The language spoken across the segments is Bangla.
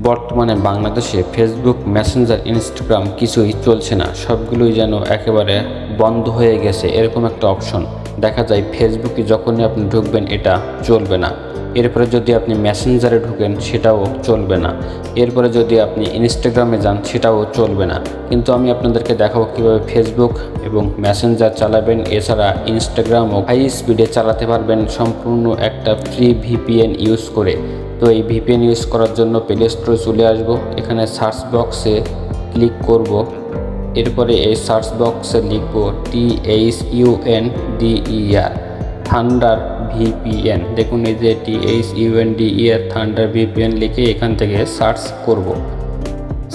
বর্তমানে বাংলাদেশে ফেসবুক, মেসেঞ্জার, ইনস্টাগ্রাম কিছুই চলছে না, সবগুলোই যেন একেবারে বন্ধ হয়ে গেছে। এরকম একটা অপশন দেখা যায় ফেসবুকে যখনই আপনি ঢুকবেন এটা চলবে না। এরপরে যদি আপনি মেসেঞ্জারে ঢুকেন সেটাও চলবে না। এরপরে যদি আপনি ইনস্টাগ্রামে যান সেটাও চলবে না। কিন্তু আমি আপনাদেরকে দেখাবো কীভাবে ফেসবুক এবং মেসেঞ্জার চালাবেন, এছাড়া ইনস্টাগ্রামও হাই স্পিডে চালাতে পারবেন সম্পূর্ণ একটা ফ্রি ভিপিএন ইউজ করে। তো এই ভিপিএন ইউজ করার জন্য প্লে স্টোরে চলে আসব, এখানে সার্চ বক্সে ক্লিক করব। এরপরে এই সার্চ বক্সে লিখব THUNDER থান্ডার ভিপিএন। দেখুন এই যে THUNDER থান্ডার ভিপিএন লিখে এখান থেকে সার্চ করব।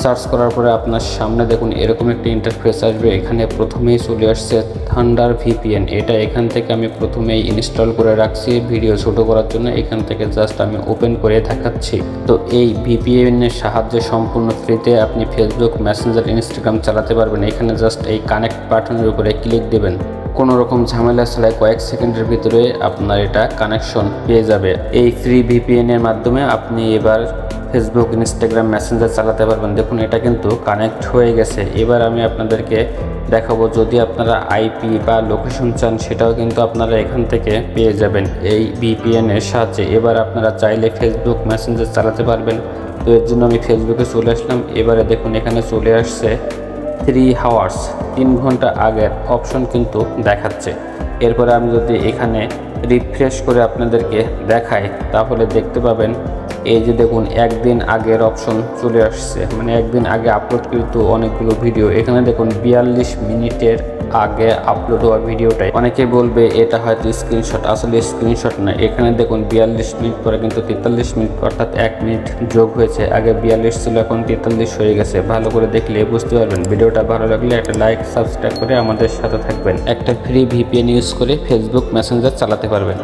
সার্চ করার পরে আপনার সামনে দেখুন এরকম একটা ইন্টারফেস আসবে। এখানে প্রথমেই চলে আসছে থান্ডার ভিপিএন। এটা এখান থেকে আমি প্রথমেই ইনস্টল করে রাখছি ভিডিও ছোট করার জন্য। এখান থেকে জাস্ট আমি ওপেন করে দেখাচ্ছি। তো এই ভিপিএনের সাহায্যে সম্পূর্ণ ফ্রিতে আপনি ফেসবুক, মেসেঞ্জার, ইনস্টাগ্রাম চালাতে পারবেন। এখানে জাস্ট এই কানেক্ট বাটনের উপরে ক্লিক দেবেন। কোনো রকম ঝামেলা ছাড়াই কয়েক সেকেন্ডের ভিতরে আপনার এটা কানেকশন পেয়ে যাবে। এই ফ্রি ভিপিএনের মাধ্যমে আপনি এবার ফেসবুক, ইনস্টাগ্রাম, মেসেঞ্জার চালাতে পারবেন। দেখুন এটা কিন্তু কানেক্ট হয়ে গেছে। এবার আমি আপনাদেরকে দেখাবো যদি আপনারা আইপি বা লোকেশন চান সেটাও কিন্তু আপনারা এখান থেকে পেয়ে যাবেন এই ভিপিএনের সাহায্যে। এবার আপনারা চাইলে ফেসবুক, মেসেঞ্জার চালাতে পারবেন। তো এর জন্য আমি ফেসবুকে চলে আসলাম। এবারে দেখুন এখানে চলে আসছে 3 আওয়ার্স, 3 ঘন্টা আগের অপশন কিন্তু দেখাচ্ছে। এরপরে আমি যদি এখানে রিফ্রেশ করে আপনাদেরকে দেখাই তাহলে দেখতে পাবেন এই যে দেখুন একদিন আগের অপশন চলে আসছে, মানে একদিন আগে আপলোডকৃত অনেকগুলো ভিডিও। এখানে দেখুন 42 মিনিটের আগে আপলোড হওয়া ভিডিওটাই। অনেকে বলবে এটা হয়তো স্ক্রিনশট, আসলে স্ক্রিনশট না। এখানে দেখুন 42 মিনিট পরে কিন্তু 43 মিনিট অর্থাৎ 1 মিনিট যোগ হয়েছে। আগে 42 ছিল, এখন 43 হয়ে গেছে। ভালো করে দেখলে বুঝতে পারবেন। ভিডিওটা ভালো লাগলে একটা লাইক, সাবস্ক্রাইব করে আমাদের সাথে থাকবেন। একটা ফ্রি ভিপিএন ইউজ করে ফেসবুক, মেসেঞ্জার চালাতে পারবেন।